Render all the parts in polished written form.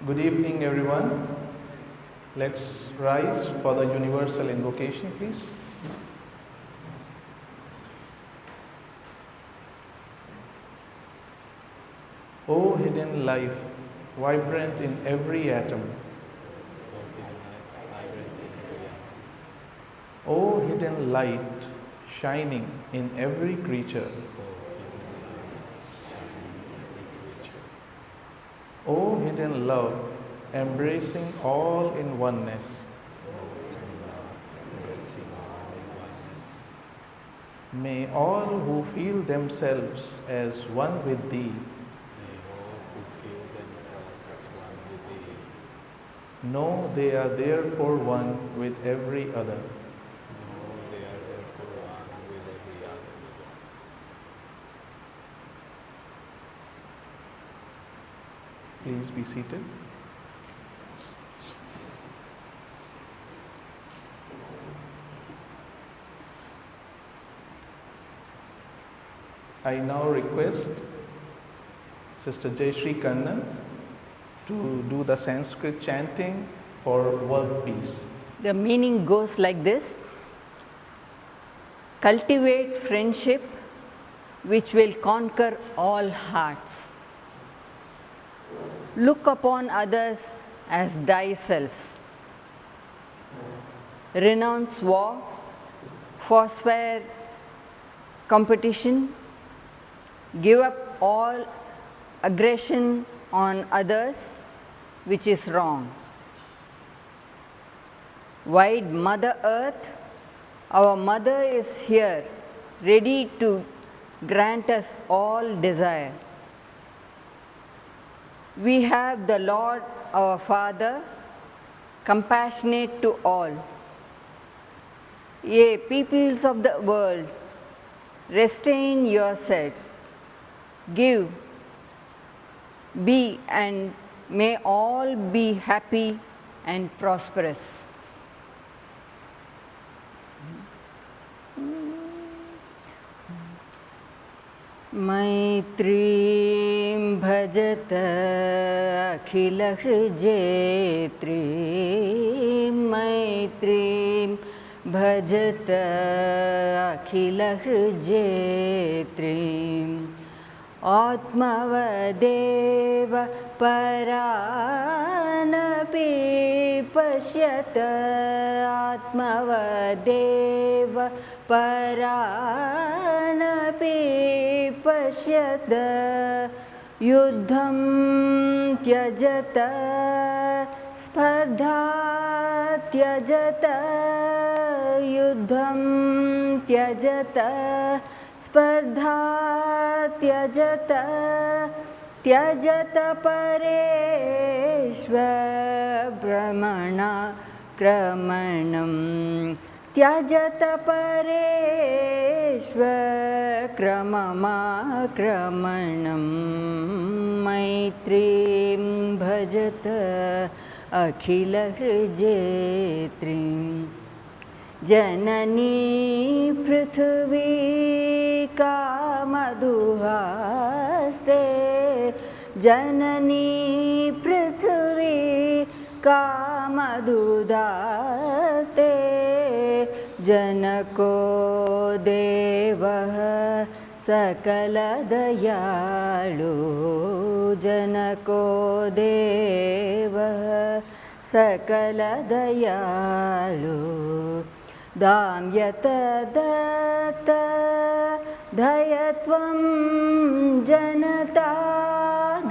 Good evening, everyone. Let's rise for the universal invocation, please. O hidden life, vibrant in every atom. O hidden light, shining in every creature. O hidden love, embracing all in oneness. May all who feel themselves as one with Thee know they are therefore one with every other. Please be seated. I now request Sister Jayashree Kannan to do the Sanskrit chanting for world peace. The meaning goes like this: cultivate friendship which will conquer all hearts. Look upon others as thyself. Renounce war, forswear competition, give up all aggression on others, which is wrong. Wide Mother Earth, our Mother is here, ready to grant us all desire. We have the Lord our Father, compassionate to all. Ye peoples of the world, restrain yourselves, give, be, and may all be happy and prosperous. मैत्रीं भजत अखिलहृजेत्रीं मैत्रीं भजत अखिलहृजेत्रीं आत्मवदेव परानपि पश्यत आत्मवदेव परानपि पश्यत युद्धं त्यजत स्पर्धा त्यजत युद्धं त्यजत स्पर्धा त्यजत त्यजत परेष्वभ्रमणक्रमणं त्यजत परेष्वक्रममाक्रमणं मैत्रीं भजत अखिलहृजेत्रीं जननी पृथिवी कामधुहास्ते जननी पृथिवी कामधुदास्ते जनको देवः सकलदयाळु जनको देवः सकलदयाळु दाम्यत दत्त धयत्वं जनता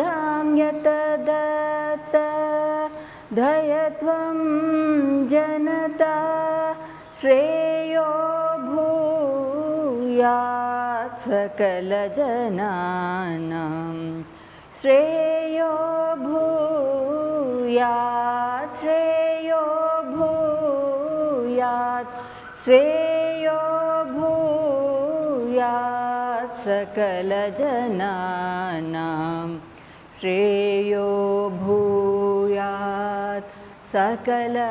दाम्यत दत्त धयत्वं जनता श्रेयो भूयात् सकलजनानां श्रेयो भूयात् श्रेयो भूयात् श्रेयो भूयात् सकलजनानां श्रेयो भूयात् सकलजनानां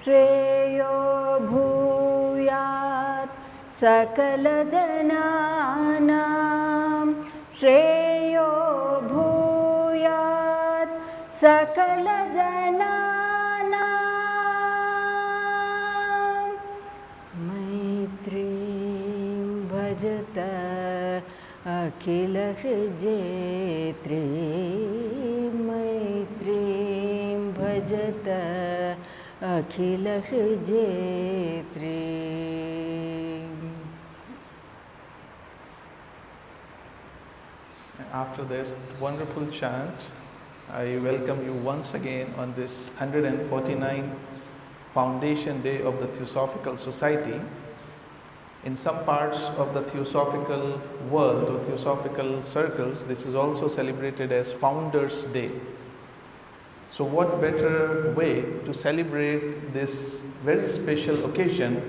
श्रेयो भूयात् सकलजनानां श्रेयो भूयात् अखिलहृजेत्रीं मैत्रीं भजत अखिलहृजेत्रीम्. After this wonderful chant, I welcome you once again on this 149th Foundation Day of the Theosophical Society. In some parts of the Theosophical world or Theosophical circles, this is also celebrated as Founders' Day. So what better way to celebrate this very special occasion,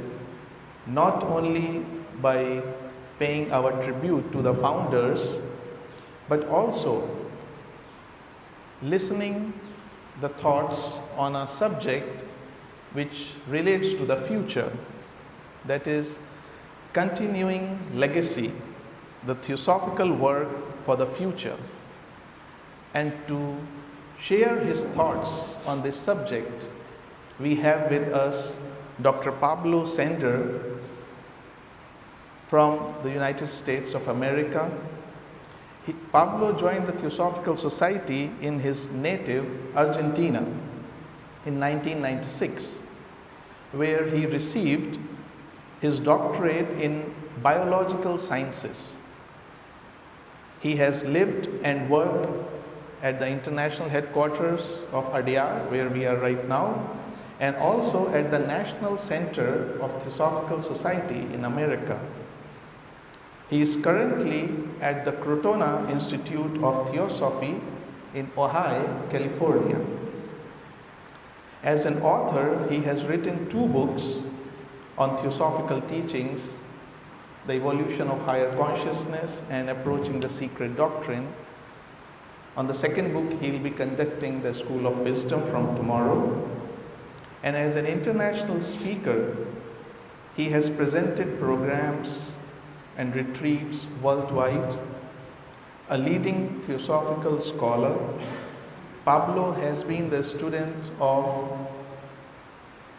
not only by paying our tribute to the founders, but also listening the thoughts on a subject which relates to the future, that is continuing legacy, the theosophical work for the future. And to share his thoughts on this subject, we have with us Dr. Pablo from the United States of America. Pablo joined the Theosophical Society in his native Argentina in 1996, where he received his doctorate in biological sciences. He has lived and worked at the international headquarters of Adyar, where we are right now, and also at the National Center of Theosophical Society in America. He is currently at the Crotona Institute of Theosophy in Ojai, California. As an author, he has written 2 books on theosophical teachings, The Evolution of Higher Consciousness and Approaching the Secret Doctrine. On the second book, he will be conducting the School of Wisdom from tomorrow. And as an international speaker, he has presented programs and retreats worldwide. A leading theosophical scholar, Pablo has been the student of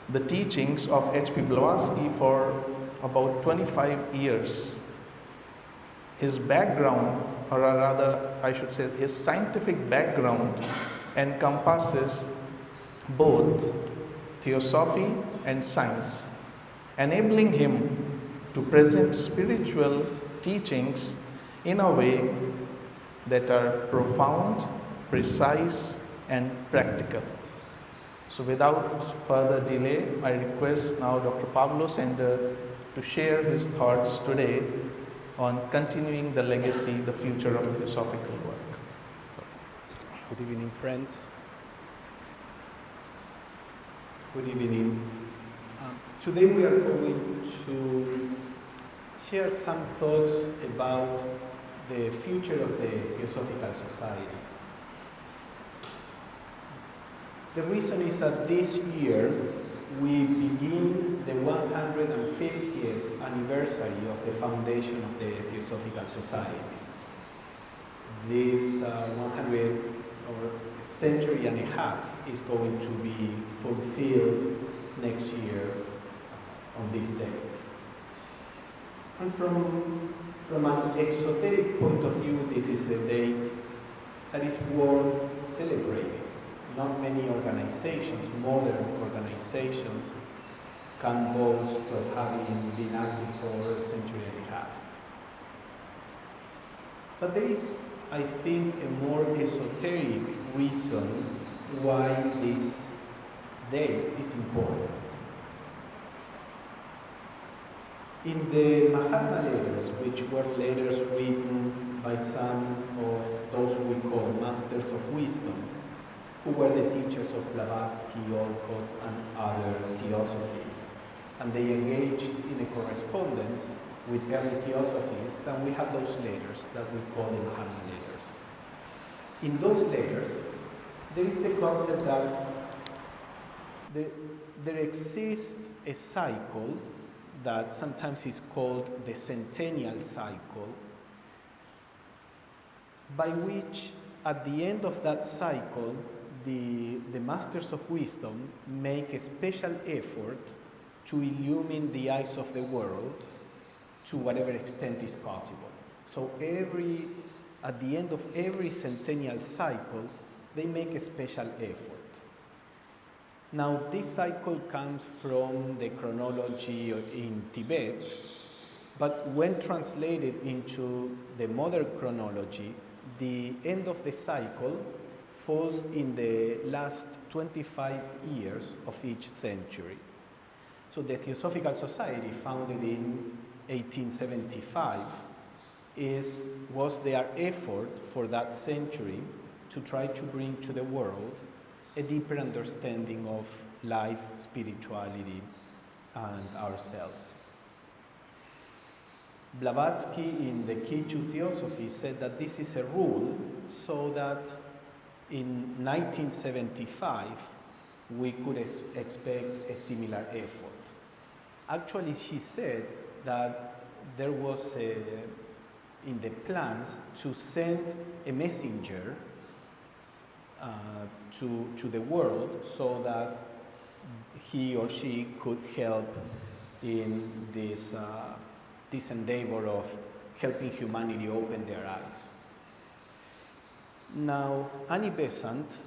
the teachings of H.P. Blavatsky for about 25 years. His background, or rather I should say his scientific background, encompasses both theosophy and science, enabling him to present spiritual teachings in a way that are profound, precise, and practical. So without further delay, I request now Dr. Pablo Sender to share his thoughts today on continuing the legacy, the future of theosophical work. Good evening, friends. Good evening. Today we are going to share some thoughts about the future of the Theosophical Society. The reason is that this year we begin the 150th anniversary of the foundation of the Theosophical Society. This 100 or century and a half is going to be fulfilled next year on this date. And from an exoteric point of view, this is a date that is worth celebrating. Not many organizations, modern organizations, can boast of having been active for a century and a half. But there is, I think, a more esoteric reason why this date is important. In the Mahatma letters, which were letters written by some of those we call Masters of Wisdom, who were the teachers of Blavatsky, Olcott, and other theosophists, and they engaged in a correspondence with early theosophists, and we have those letters that we call the Mahatma letters. In those letters, there is a concept that there exists a cycle that sometimes is called the centennial cycle, by which at the end of that cycle, the Masters of Wisdom make a special effort to illumine the eyes of the world to whatever extent is possible. So at the end of every centennial cycle, they make a special effort. Now, this cycle comes from the chronology in Tibet, but when translated into the modern chronology, the end of the cycle falls in the last 25 years of each century. So the Theosophical Society, founded in 1875, was their effort for that century to try to bring to the world a deeper understanding of life, spirituality, and ourselves. Blavatsky, in the Key to Theosophy, said that this is a rule so that in 1975 we could expect a similar effort. Actually, she said that there was in the plans to send a messenger to the world so that he or she could help in this endeavor of helping humanity open their eyes. Now, Annie Besant,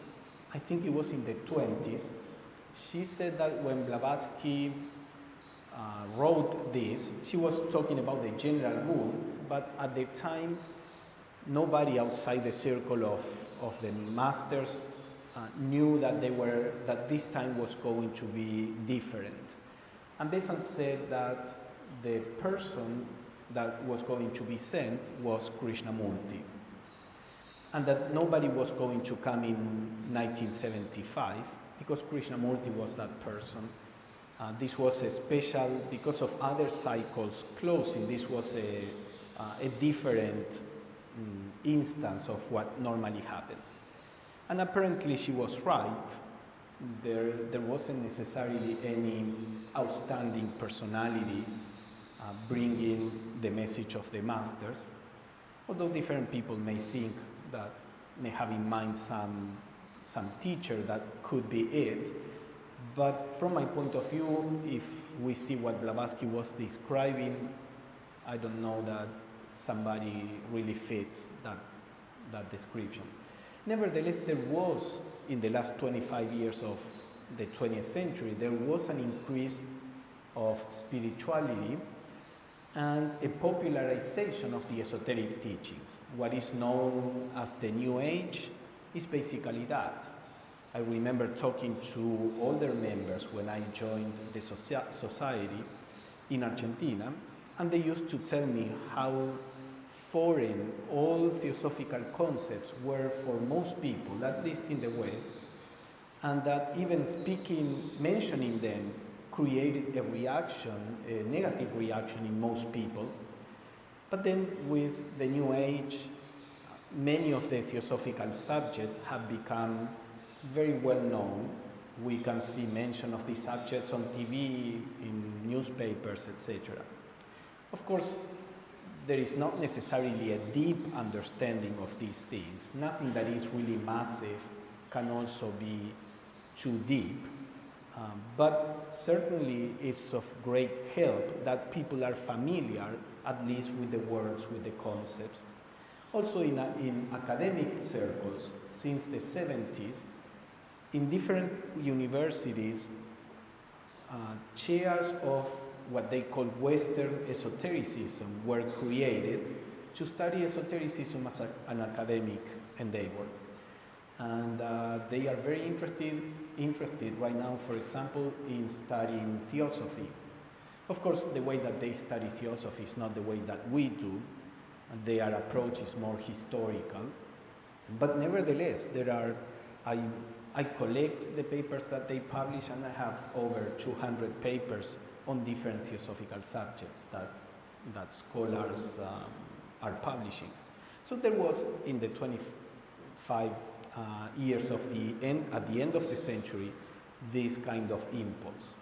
I think it was in the 20s, she said that when Blavatsky wrote this, she was talking about the general rule, but at the time, nobody outside the circle of the masters knew that this time was going to be different. And Besant said that the person that was going to be sent was Krishnamurti, and that nobody was going to come in 1975 because Krishnamurti was that person. This was a special, because of other cycles closing, this was a different instance of what normally happens. And apparently she was right. There wasn't necessarily any outstanding personality bringing the message of the masters, although different people may think that, may have in mind some teacher that could be it. But from my point of view, if we see what Blavatsky was describing, I don't know that somebody really fits that description. Nevertheless, there was, in the last 25 years of the 20th century, there was an increase of spirituality and a popularization of the esoteric teachings. What is known as the New Age is basically that. I remember talking to older members when I joined the society in Argentina, and they used to tell me how foreign all theosophical concepts were for most people, at least in the West, and that even mentioning them created a reaction, a negative reaction in most people. But then with the New Age, many of the theosophical subjects have become very well known. We can see mention of these subjects on TV, in newspapers, etc. Of course, there is not necessarily a deep understanding of these things. Nothing that is really massive can also be too deep. But certainly it's of great help that people are familiar, at least with the words, with the concepts. Also in academic circles, since the 70s, in different universities, chairs of what they call Western esotericism were created to study esotericism as an academic endeavor. And they are very interested right now, for example, in studying theosophy. Of course, the way that they study theosophy is not the way that we do. Their approach is more historical. But nevertheless, I collect the papers that they publish, and I have over 200 papers on different theosophical subjects that scholars are publishing. So there was, in the 25 years at the end of the century, this kind of impulse.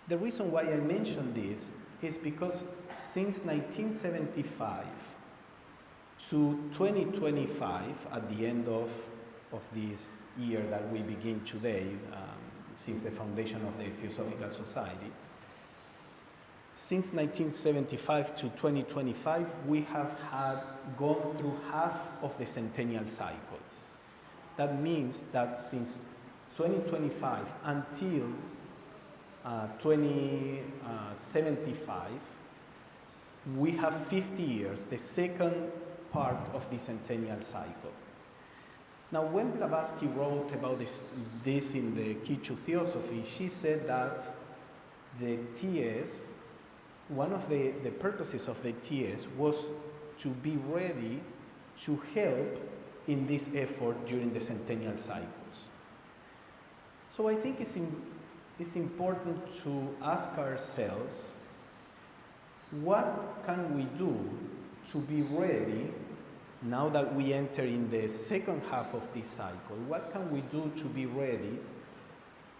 The reason why I mention this is because since 1975 to 2025, at the end of this year that we begin today, since the foundation of the Theosophical Society, Since 1975 to 2025, we have gone through half of the centennial cycle. That means that since 2025 until 2075, we have 50 years, the second part of the centennial cycle. Now, when Blavatsky wrote about this in the Key to Theosophy, she said that the TS, one of the purposes of the TS was to be ready to help in this effort during the centennial cycles. So I think it's important to ask ourselves, what can we do to be ready now that we enter in the second half of this cycle? What can we do to be ready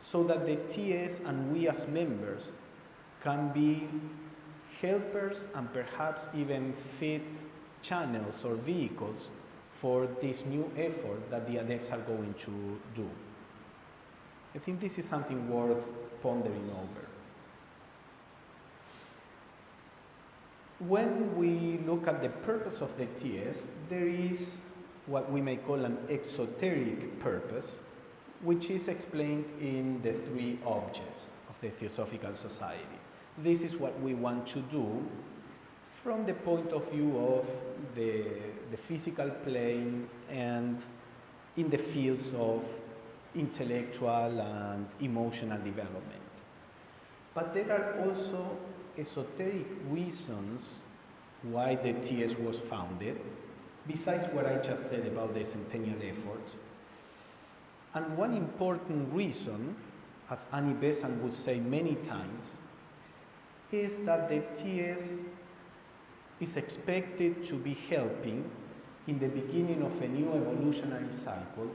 so that the TS and we as members can be helpers and perhaps even fit channels or vehicles for this new effort that the adepts are going to do? I think this is something worth pondering over. When we look at the purpose of the TS, there is what we may call an exoteric purpose, which is explained in the three objects of the Theosophical Society. This is what we want to do from the point of view of the physical plane and in the fields of intellectual and emotional development. But there are also esoteric reasons why the TS was founded, besides what I just said about the centennial efforts. And one important reason, as Annie Besant would say many times, is that the TS is expected to be helping in the beginning of a new evolutionary cycle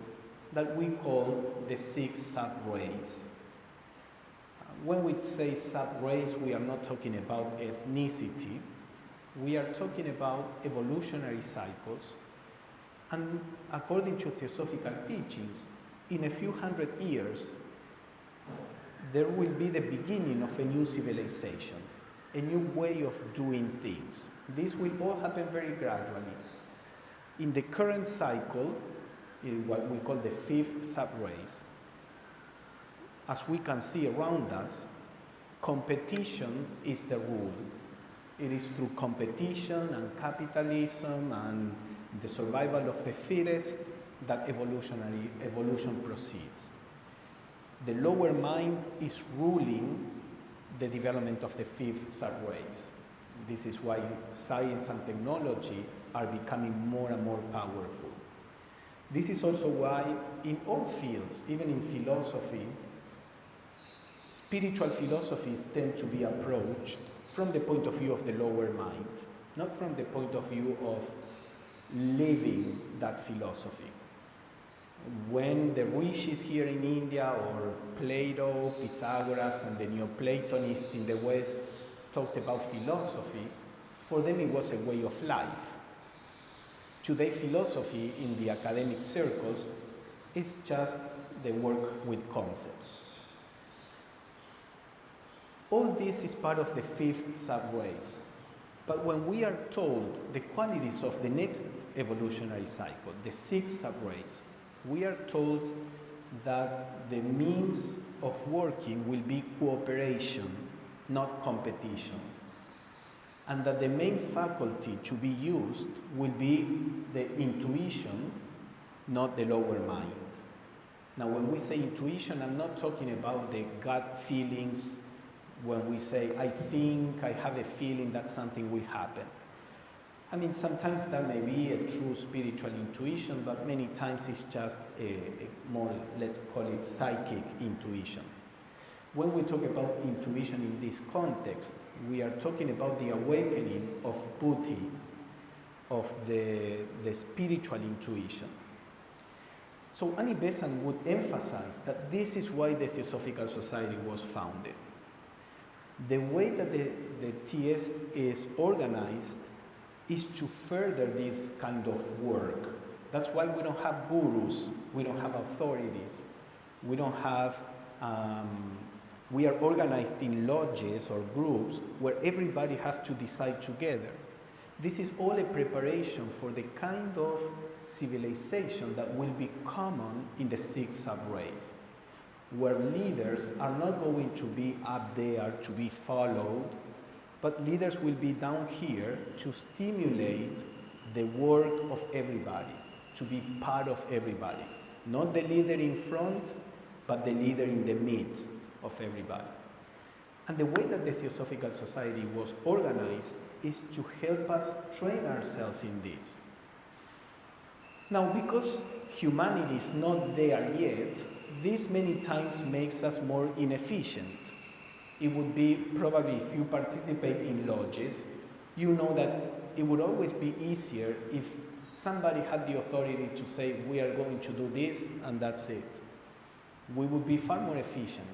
that we call the 6 sub-rays. When we say sub-rays, we are not talking about ethnicity. We are talking about evolutionary cycles. And according to Theosophical teachings, in a few hundred years, there will be the beginning of a new civilization, a new way of doing things. This will all happen very gradually. In the current cycle, in what we call the 5th sub-rays, as we can see around us, competition is the rule. It is through competition and capitalism and the survival of the fittest that evolution proceeds. The lower mind is ruling the development of the 5th sub-rays. This is why science and technology are becoming more and more powerful. This is also why in all fields, even in philosophy, spiritual philosophies tend to be approached from the point of view of the lower mind, not from the point of view of living that philosophy. When the rishis here in India, or Plato, Pythagoras, and the Neoplatonists in the West talked about philosophy, for them it was a way of life. Today, philosophy in the academic circles is just the work with concepts. All this is part of the 5th sub-rays. But when we are told the qualities of the next evolutionary cycle, the 6th sub-rays, we are told that the means of working will be cooperation, not competition. And that the main faculty to be used will be the intuition, not the lower mind. Now, when we say intuition, I'm not talking about the gut feelings. When we say, I think, I have a feeling that something will happen. I mean, sometimes that may be a true spiritual intuition, but many times it's just a more, let's call it, psychic intuition. When we talk about intuition in this context, we are talking about the awakening of buddhi, of the spiritual intuition. So Annie Besant would emphasize that this is why the Theosophical Society was founded. The way that the TS is organized is to further this kind of work. That's why we don't have gurus, we don't have authorities, we don't have We are organized in lodges or groups where everybody has to decide together. This is all a preparation for the kind of civilization that will be common in the sixth sub-race, where leaders are not going to be up there to be followed, but leaders will be down here to stimulate the work of everybody, to be part of everybody. Not the leader in front, but the leader in the midst of everybody. And the way that the Theosophical Society was organized is to help us train ourselves in this. Now, because humanity is not there yet, this many times makes us more inefficient. It would be probably, if you participate in lodges, you know that it would always be easier if somebody had the authority to say, we are going to do this and that's it. We would be far more efficient.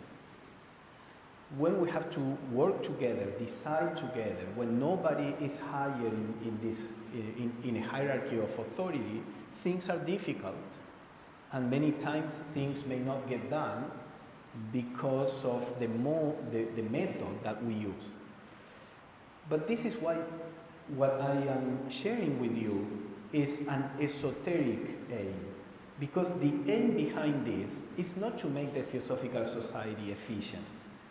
When we have to work together, decide together, when nobody is higher in a hierarchy of authority, things are difficult. And many times things may not get done because of the method that we use. But this is why what I am sharing with you is an esoteric aim. Because the aim behind this is not to make the Theosophical Society efficient,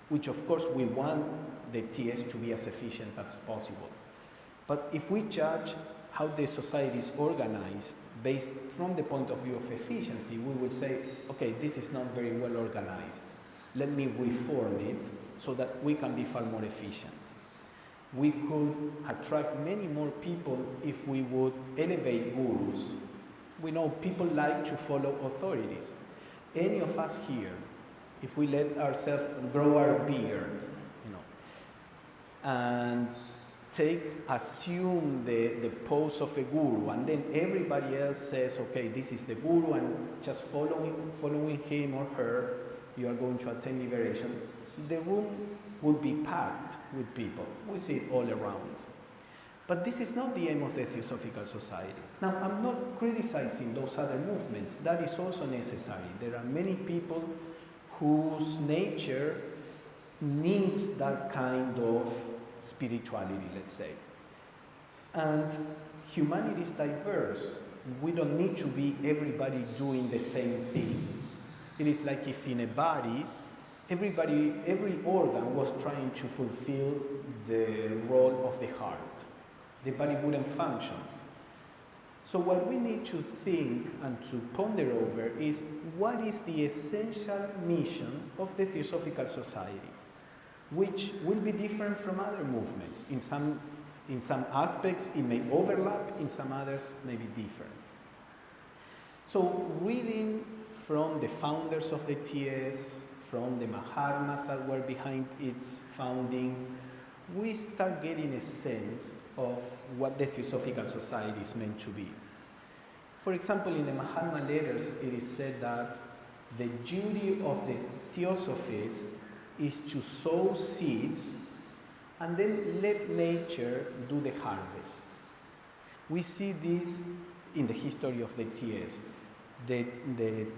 which of course we want the TS to be as efficient as possible. But if we judge how the society is organized based from the point of view of efficiency, we will say, okay, this is not very well organized. Let me reform it so that we can be far more efficient. We could attract many more people if we would elevate gurus. We know people like to follow authorities. Any of us here, if we let ourselves grow our beard, and assume the pose of a guru, and then everybody else says, okay, this is the guru, and just following him or her, you are going to attain liberation, the room would be packed with people. We see it all around. But this is not the aim of the Theosophical Society. Now, I'm not criticizing those other movements. That is also necessary. There are many people whose nature needs that kind of spirituality, let's say. And humanity is diverse. We don't need to be everybody doing the same thing. It is like if in a body, every organ was trying to fulfill the role of the heart. The body wouldn't function. So what we need to think and to ponder over is what is the essential mission of the Theosophical Society, which will be different from other movements. In some aspects it may overlap, in some others may be different. So reading from the founders of the TS, from the Mahatmas that were behind its founding, we start getting a sense of what the Theosophical Society is meant to be. For example, in the Mahatma letters, it is said that the duty of the Theosophist is to sow seeds and then let nature do the harvest. We see this in the history of the TS. The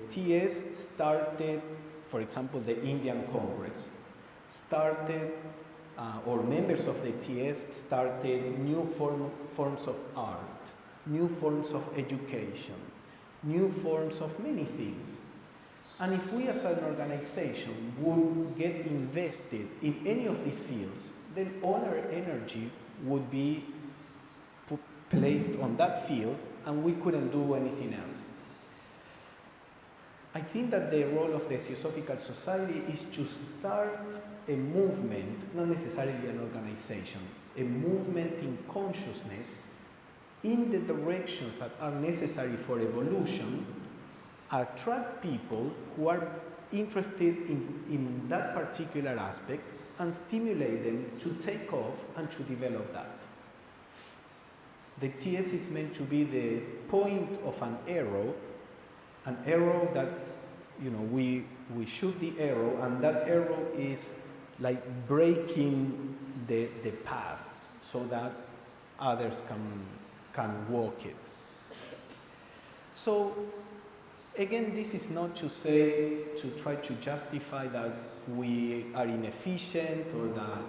TS started, for example, the Indian Congress, or members of the TS started new forms of art, new forms of education, new forms of many things. And if we as an organization would get invested in any of these fields, then all our energy would be placed on that field and we couldn't do anything else. I think that the role of the Theosophical Society is to start a movement, not necessarily an organization, a movement in consciousness in the directions that are necessary for evolution, attract people who are interested in that particular aspect and stimulate them to take off and to develop that. The TS is meant to be the point of an arrow that, we shoot the arrow, and that arrow is like breaking the path so that others can walk it. So Again, this is not to say, to try to justify that we are inefficient or that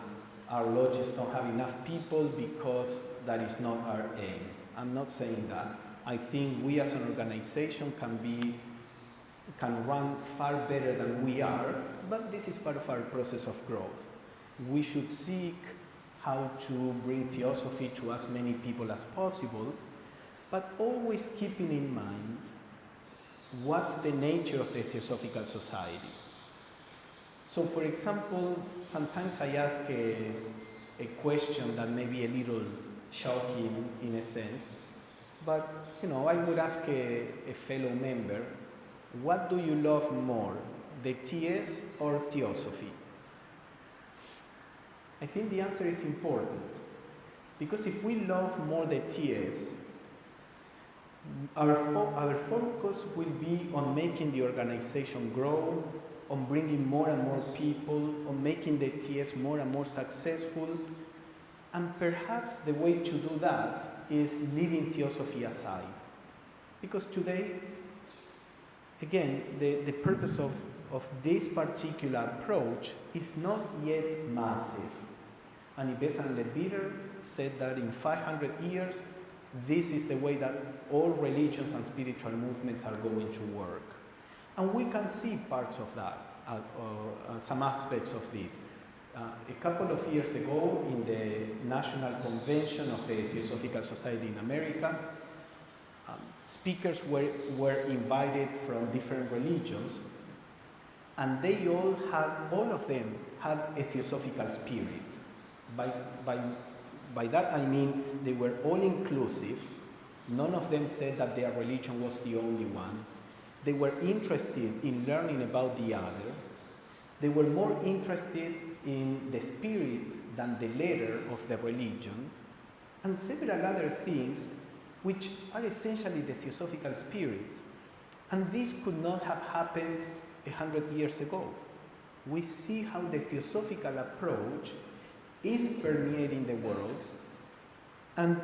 our lodges don't have enough people, because that is not our aim. I'm not saying that. I think we as an organization can run far better than we are, but this is part of our process of growth. We should seek how to bring theosophy to as many people as possible, but always keeping in mind what's the nature of the Theosophical Society. So, for example, sometimes I ask a question that may be a little shocking in a sense, but I would ask a fellow member, what do you love more, the TS or Theosophy? I think the answer is important, because if we love more the TS, our focus will be on making the organization grow, on bringing more and more people, on making the TS more and more successful, and perhaps the way to do that is leaving Theosophy aside. Because today, again, the purpose of this particular approach is not yet massive. And Ives and Leadbeater said that in 500 years, this is the way that all religions and spiritual movements are going to work. And we can see parts of that, some aspects of this. A couple of years ago, in the National Convention of the Theosophical Society in America, speakers were invited from different religions, and all of them had a theosophical spirit. By that I mean they were all inclusive. None of them said that their religion was the only one. They were interested in learning about the other. They were more interested in the spirit than the letter of the religion, and several other things which are essentially the theosophical spirit. And this could not have happened 100 years ago. We see how the theosophical approach is permeating the world, and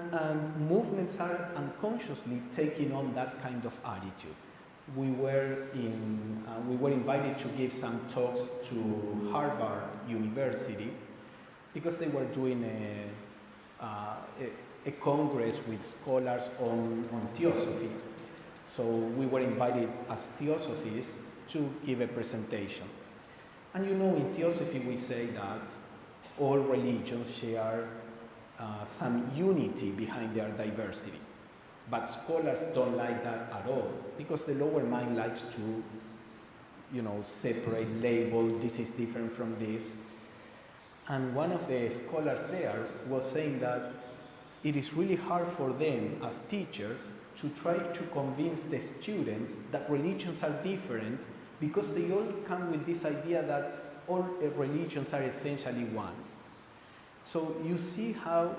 movements are unconsciously taking on that kind of attitude. We were invited to give some talks to Harvard University because they were doing a congress with scholars on theosophy. So we were invited as theosophists to give a presentation. And in theosophy we say that all religions share some unity behind their diversity. But scholars don't like that at all, because the lower mind likes to, separate, label, this is different from this. And one of the scholars there was saying that it is really hard for them as teachers to try to convince the students that religions are different, because they all come with this idea that all religions are essentially one. So you see how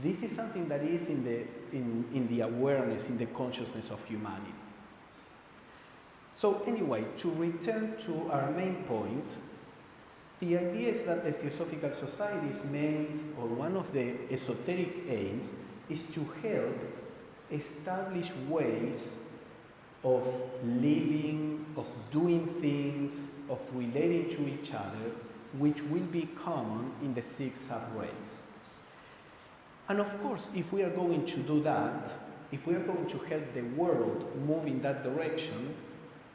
this is something that is in the awareness, in the consciousness of humanity. So anyway, to return to our main point, the idea is that the Theosophical Society is meant, or one of the esoteric aims, is to help establish ways of living, of doing things, of relating to each other, which will be common in the 6 sub-rays. And of course, if we are going to do that, if we are going to help the world move in that direction,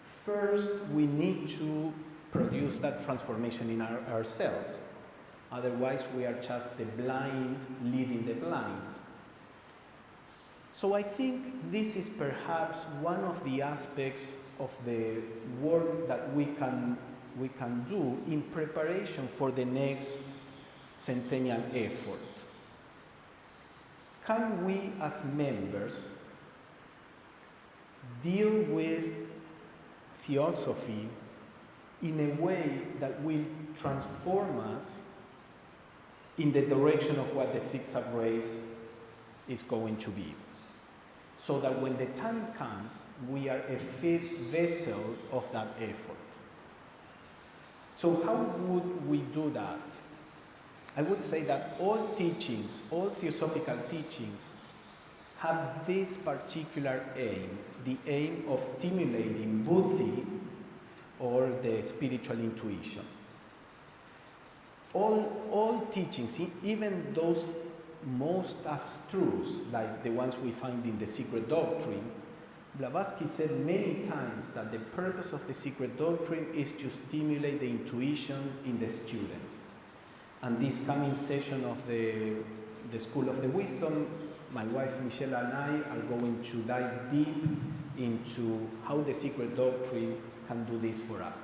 first we need to produce that transformation in ourselves. Otherwise, we are just the blind leading the blind. So I think this is perhaps one of the aspects of the work that we can do in preparation for the next centennial effort. Can we as members deal with theosophy in a way that will transform us in the direction of what the 6 sub-rays is going to be? So that when the time comes, we are a fit vessel of that effort. So how would we do that? I would say that all teachings, all theosophical teachings, have this particular aim, the aim of stimulating buddhi, or the spiritual intuition. All teachings, even those most abstruse, like the ones we find in the Secret Doctrine, Blavatsky said many times that the purpose of the Secret Doctrine is to stimulate the intuition in the student. And this coming session of the School of the Wisdom, my wife Michelle and I are going to dive deep into how the Secret Doctrine can do this for us.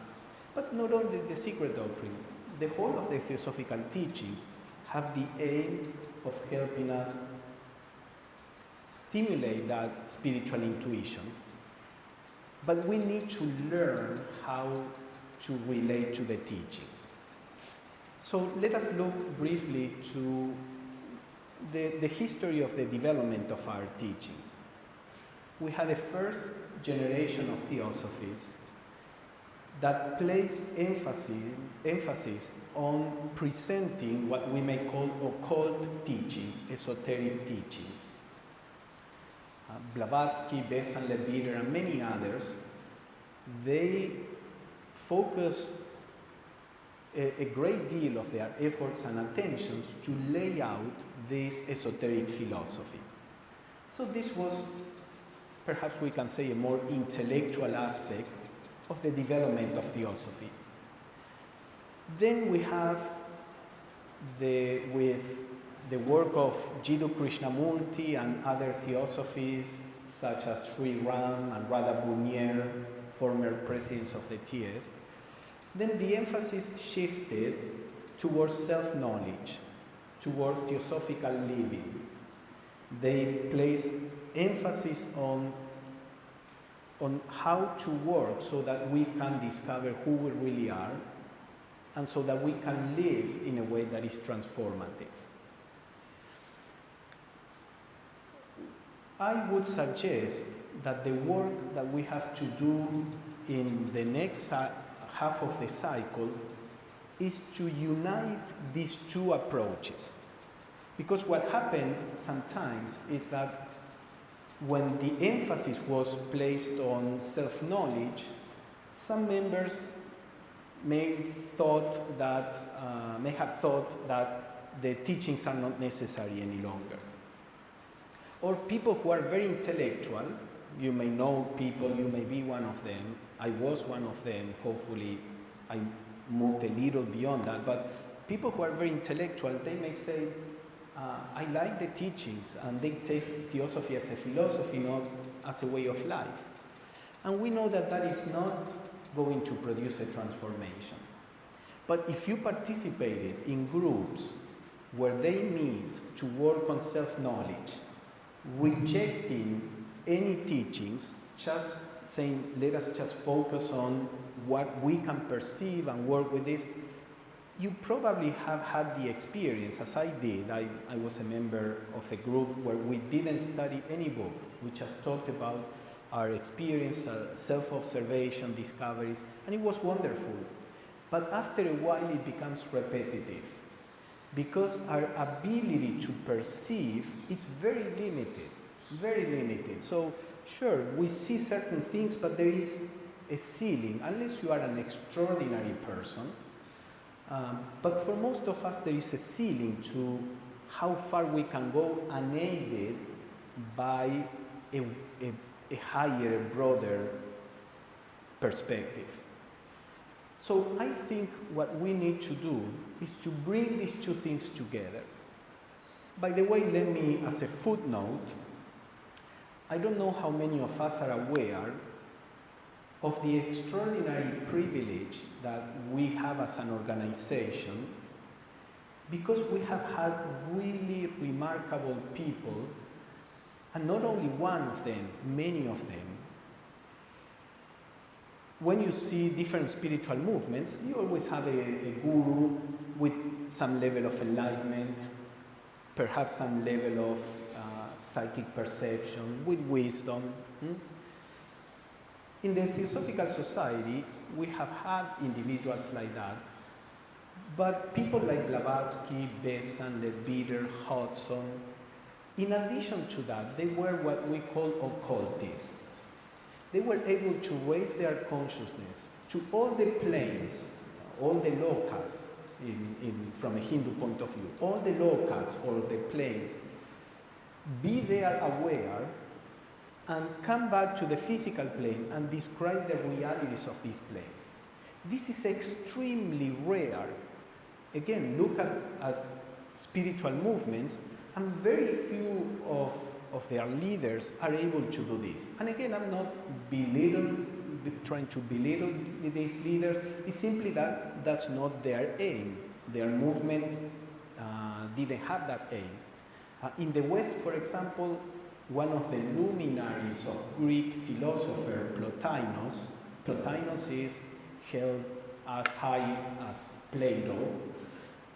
But not only the Secret Doctrine, the whole of the Theosophical teachings have the aim of helping us stimulate that spiritual intuition. But we need to learn how to relate to the teachings. So let us look briefly to the history of the development of our teachings. We had a first generation of theosophists that placed emphasis on presenting what we may call occult teachings, esoteric teachings. Blavatsky, Besant, Leadbeater, and many others, they focus a great deal of their efforts and attentions to lay out this esoteric philosophy. So this was, perhaps we can say, a more intellectual aspect of the development of theosophy. Then we have with the work of Jiddu Krishnamurti and other theosophists such as Sri Ram and Radha Burnier, former presidents of the TS, then the emphasis shifted towards self-knowledge, towards theosophical living. They placed emphasis on how to work so that we can discover who we really are and so that we can live in a way that is transformative. I would suggest that the work that we have to do in the next half of the cycle is to unite these two approaches. Because what happened sometimes is that when the emphasis was placed on self-knowledge, some members may have thought that the teachings are not necessary any longer. Or people who are very intellectual, you may know people, you may be one of them, I was one of them, hopefully I moved a little beyond that, but people who are very intellectual, they may say, I like the teachings, and they take theosophy as a philosophy, not as a way of life. And we know that that is not going to produce a transformation. But if you participated in groups where they meet to work on self-knowledge, rejecting any teachings, just saying, let us just focus on what we can perceive and work with this, you probably have had the experience, as I did. I was a member of a group where we didn't study any book. We just talked about our experience, self-observation, discoveries, and it was wonderful. But after a while, it becomes repetitive because our ability to perceive is very limited, very limited. So, sure, we see certain things, but there is a ceiling, unless you are an extraordinary person. But for most of us, there is a ceiling to how far we can go unaided by a higher, broader perspective. So I think what we need to do is to bring these two things together. By the way, let me, as a footnote, I don't know how many of us are aware of the extraordinary privilege that we have as an organization, because we have had really remarkable people, and not only one of them, many of them. When you see different spiritual movements, you always have a guru with some level of enlightenment, perhaps some level of psychic perception, with wisdom. In the Theosophical Society, we have had individuals like that, but people like Blavatsky, Besant, Leadbeater, Hodgson, In addition to that, they were what we call occultists. They were able to raise their consciousness to all the planes, all the lokas, from a Hindu point of view, all the lokas or the planes, be there aware and come back to the physical plane and describe the realities of these planes. This is extremely rare. Again, look at spiritual movements, and very few of their leaders are able to do this. And again, I'm not trying to belittle these leaders. It's simply that that's not their aim. Their movement didn't have that aim. In the West, for example, one of the luminaries of Greek philosopher Plotinus is held as high as Plato,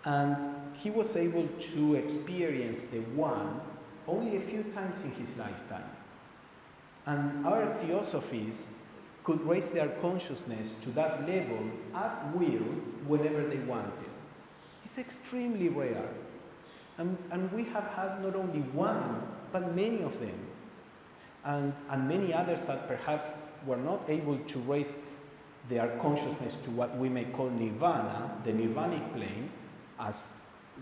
and he was able to experience the One only a few times in his lifetime. And our theosophists could raise their consciousness to that level at will whenever they wanted. It's extremely rare. And we have had not only one, but many of them. And many others that perhaps were not able to raise their consciousness to what we may call nirvana, the nirvanic plane, as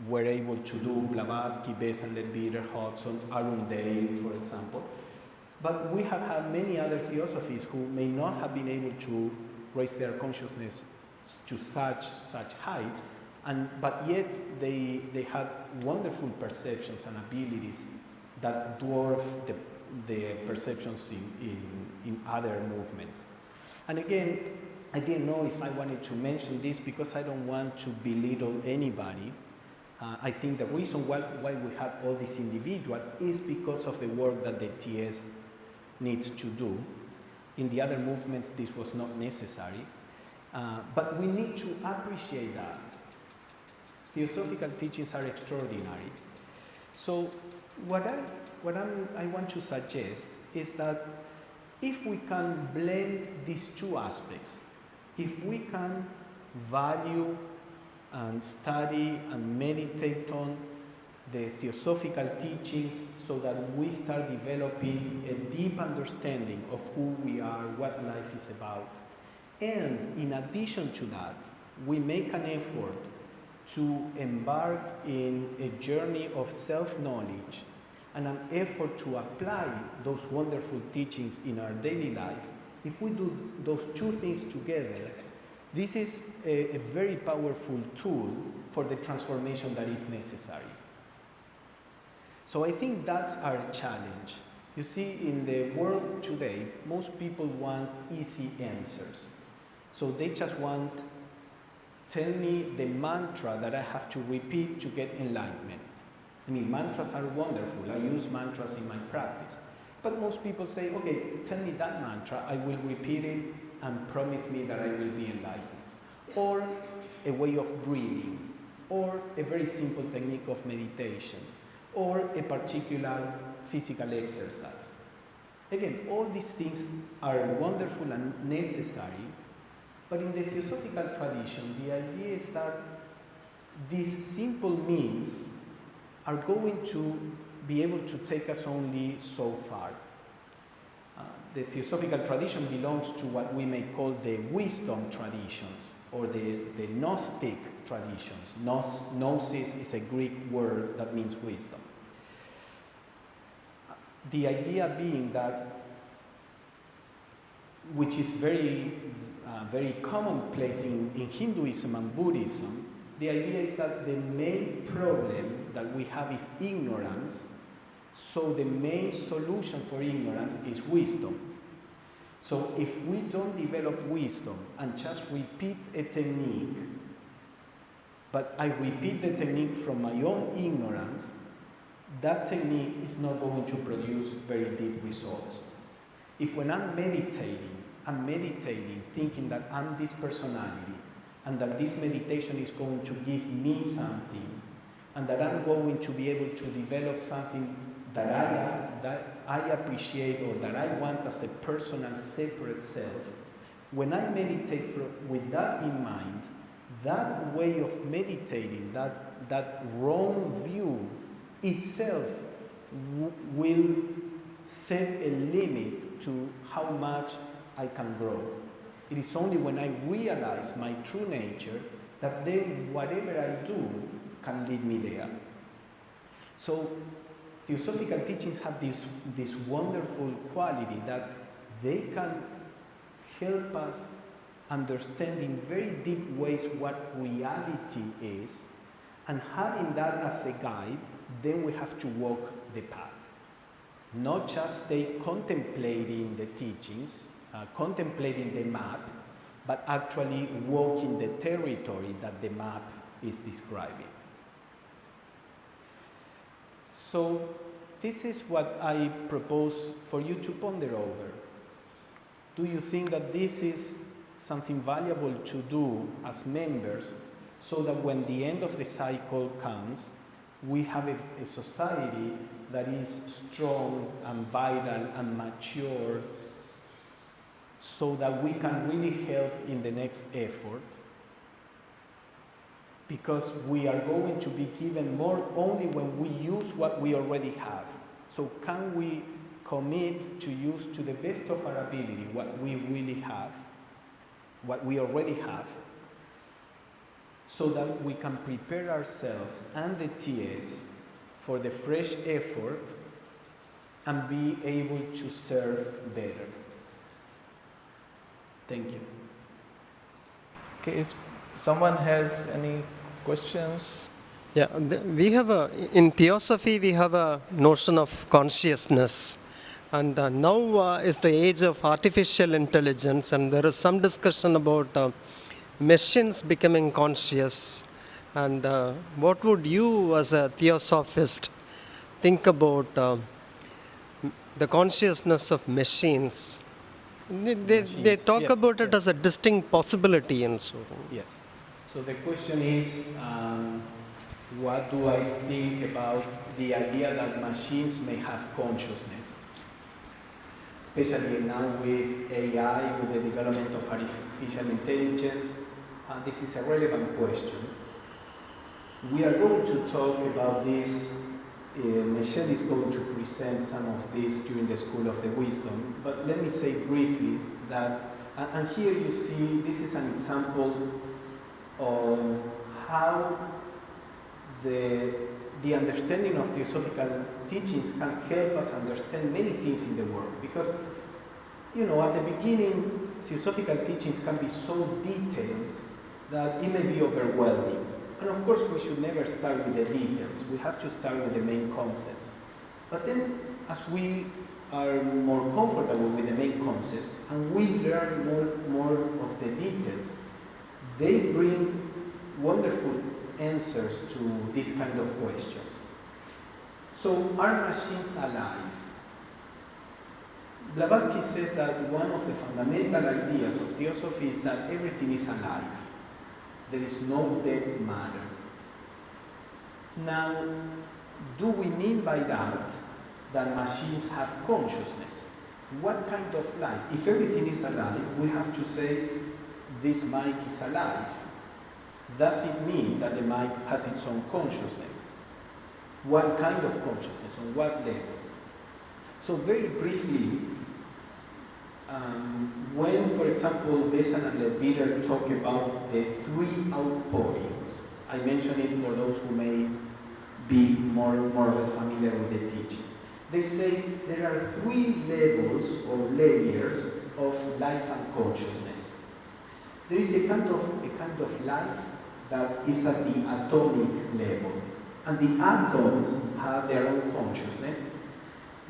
were able to do Blavatsky, Bessel, Leadbeater, Hudson, Arundel, for example. But we have had many other theosophies who may not have been able to raise their consciousness to such heights, but yet they had wonderful perceptions and abilities that dwarf the perceptions in other movements. And again, I didn't know if I wanted to mention this because I don't want to belittle anybody. I think the reason why we have all these individuals is because of the work that the TS needs to do. In the other movements, this was not necessary. But we need to appreciate that. Theosophical teachings are extraordinary. So what I want to suggest is that if we can blend these two aspects, if we can value and study and meditate on the theosophical teachings so that we start developing a deep understanding of who we are, what life is about, and in addition to that, we make an effort to embark in a journey of self-knowledge and an effort to apply those wonderful teachings in our daily life. If we do those two things together, this is a very powerful tool for the transformation that is necessary. So I think that's our challenge. You see, in the world today, most people want easy answers. So they just want, tell me the mantra that I have to repeat to get enlightenment. I mean, mantras are wonderful. I use mantras in my practice. But most people say, okay, tell me that mantra, I will repeat it and promise me that I will be enlightened. Or a way of breathing, or a very simple technique of meditation, or a particular physical exercise. Again, all these things are wonderful and necessary, but in the Theosophical tradition, the idea is that these simple means are going to be able to take us only so far. The Theosophical tradition belongs to what we may call the wisdom traditions, or the Gnostic traditions. Gnosis is a Greek word that means wisdom. The idea being that, which is very commonplace in Hinduism and Buddhism, the idea is that the main problem that we have is ignorance, so the main solution for ignorance is wisdom. So if we don't develop wisdom and just repeat a technique, but I repeat the technique from my own ignorance, that technique is not going to produce very deep results. If when I'm meditating thinking that I'm this personality, and that this meditation is going to give me something, and that I'm going to be able to develop something that I appreciate or that I want as a personal separate self, when I meditate with that in mind, that way of meditating, that wrong view itself will set a limit to how much I can grow. It is only when I realize my true nature that then whatever I do can lead me there. So Theosophical teachings have this wonderful quality that they can help us understand in very deep ways what reality is, and having that as a guide, then we have to walk the path. Not just stay contemplating the teachings, contemplating the map, but actually walking the territory that the map is describing. So this is what I propose for you to ponder over. Do you think that this is something valuable to do as members, so that when the end of the cycle comes, we have a society that is strong and vital and mature, so that we can really help in the next effort? Because we are going to be given more only when we use what we already have. So can we commit to use to the best of our ability what we really have, what we already have, so that we can prepare ourselves and the TS for the fresh effort and be able to serve better. Thank you. Okay, if someone has any questions. Yeah, we have in Theosophy we have a notion of consciousness, and now is the age of artificial intelligence, and there is some discussion about machines becoming conscious. And what would you, as a Theosophist, think about the consciousness of machines? They talk Yes, about it yes. as a distinct possibility, and so on. Yes. So the question is, what do I think about the idea that machines may have consciousness? Especially now with AI, with the development of artificial intelligence, this is a relevant question. We are going to talk about this. Michelle is going to present some of this during the School of the Wisdom, but let me say briefly that, and here you see, this is an example on how the understanding of Theosophical teachings can help us understand many things in the world. Because, you know, at the beginning, Theosophical teachings can be so detailed that it may be overwhelming. And of course, we should never start with the details. We have to start with the main concepts. But then, as we are more comfortable with the main concepts and we learn more of the details, they bring wonderful answers to these kind of questions. So, are machines alive? Blavatsky says that one of the fundamental ideas of Theosophy is that everything is alive. There is no dead matter. Now, do we mean by that machines have consciousness? What kind of life? If everything is alive, we have to say this mic is alive. Does it mean that the mic has its own consciousness? What kind of consciousness? On what level? So very briefly, when, for example, Besant and Leadbeater talk about the three outpourings, I mention it for those who may be more or less familiar with the teaching. They say there are three levels or layers of life and consciousness. There is a kind of life that is at the atomic level, and the atoms have their own consciousness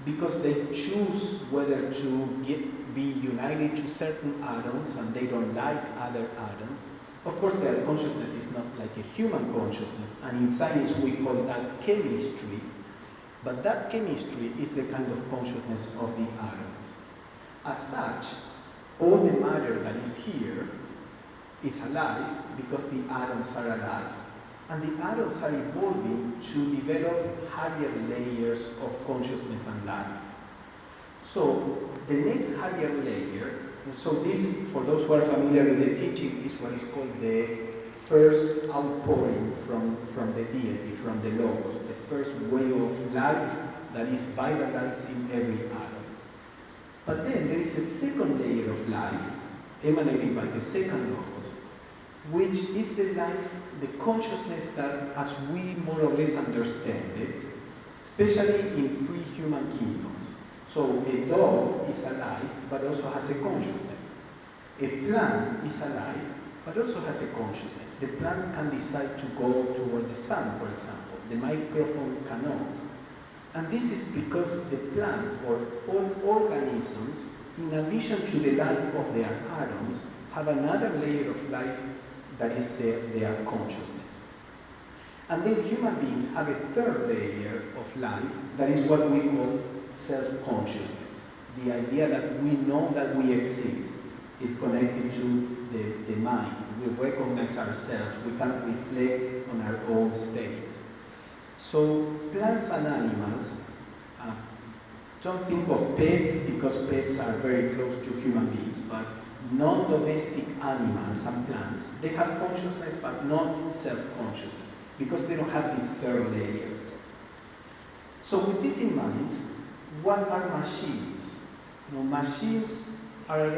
because they choose whether to be united to certain atoms, and they don't like other atoms. Of course, their consciousness is not like a human consciousness, and in science we call that chemistry, but that chemistry is the kind of consciousness of the atoms. As such, all the matter that is here is alive because the atoms are alive. And the atoms are evolving to develop higher layers of consciousness and life. So the next higher layer, and so this, for those who are familiar with the teaching, is what is called the first outpouring from the deity, from the Logos, the first way of life that is vitalizing every atom. But then there is a second layer of life emanating by the second logos, which is the life, the consciousness that as we more or less understand it, especially in pre-human kingdoms. So a dog is alive, but also has a consciousness. A plant is alive, but also has a consciousness. The plant can decide to go toward the sun, for example. The microphone cannot. And this is because the plants or all organisms, in addition to the life of their atoms, have another layer of life that is their consciousness. And then human beings have a third layer of life that is what we call self-consciousness. The idea that we know that we exist is connected to the mind. We recognize ourselves, we can reflect on our own states. So plants and animals, don't think of pets because pets are very close to human beings, but non-domestic animals and plants, they have consciousness but not self-consciousness because they don't have this third layer. So with this in mind, what are machines? You know, machines are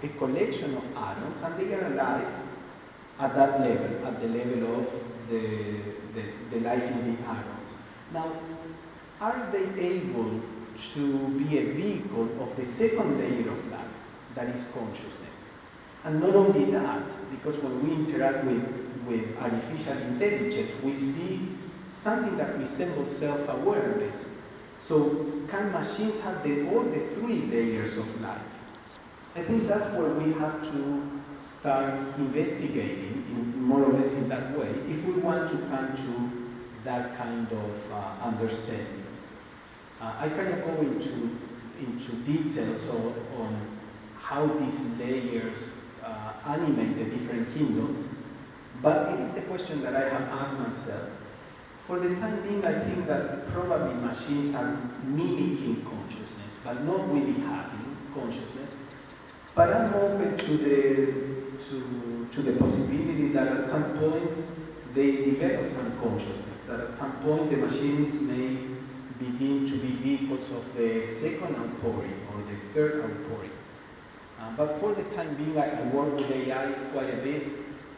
a collection of atoms and they are alive at that level, at the level of the life in the atoms. Now, are they able to be a vehicle of the second layer of life, that is consciousness? And not only that, because when we interact with artificial intelligence, we see something that resembles self-awareness. So can machines have all the three layers of life? I think that's where we have to start investigating in more or less in that way if we want to come to that kind of understanding. I cannot go into details on how these layers animate the different kingdoms, but it is a question that I have asked myself. For the time being, I think that probably machines are mimicking consciousness, but not really having consciousness. But I'm open to the possibility that at some point they develop some consciousness, that at some point the machines may begin to be vehicles of the second outpouring or the third outpouring. But for the time being, I work with AI quite a bit.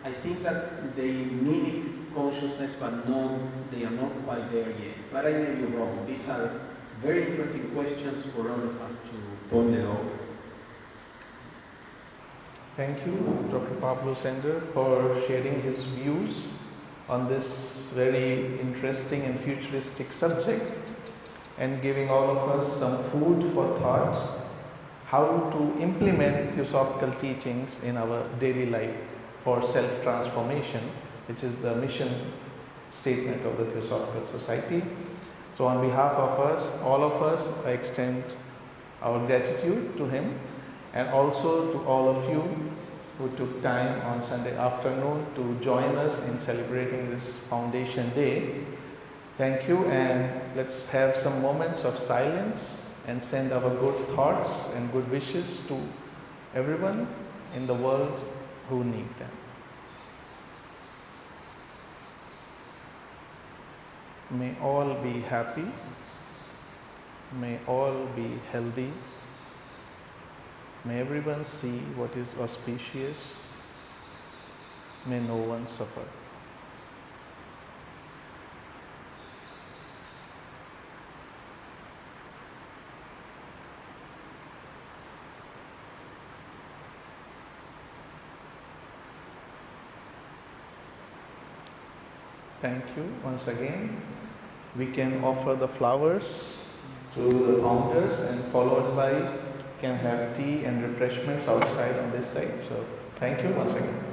I think that they mimic consciousness, but they are not quite there yet. But I may be wrong. These are very interesting questions for all of us to ponder over. Thank you, Dr. Pablo Sender, for sharing his views on this very interesting and futuristic subject and giving all of us some food for thought how to implement Theosophical teachings in our daily life for self-transformation, which is the mission statement of the Theosophical Society. So on behalf of us, all of us, I extend our gratitude to him and also to all of you who took time on Sunday afternoon to join us in celebrating this Foundation Day. Thank you, and let's have some moments of silence and send our good thoughts and good wishes to everyone in the world who need them. May all be happy, may all be healthy, may everyone see what is auspicious, may no one suffer. Thank you once again. We can offer the flowers to the founders and followed by can have tea and refreshments outside on this side. So thank you once again.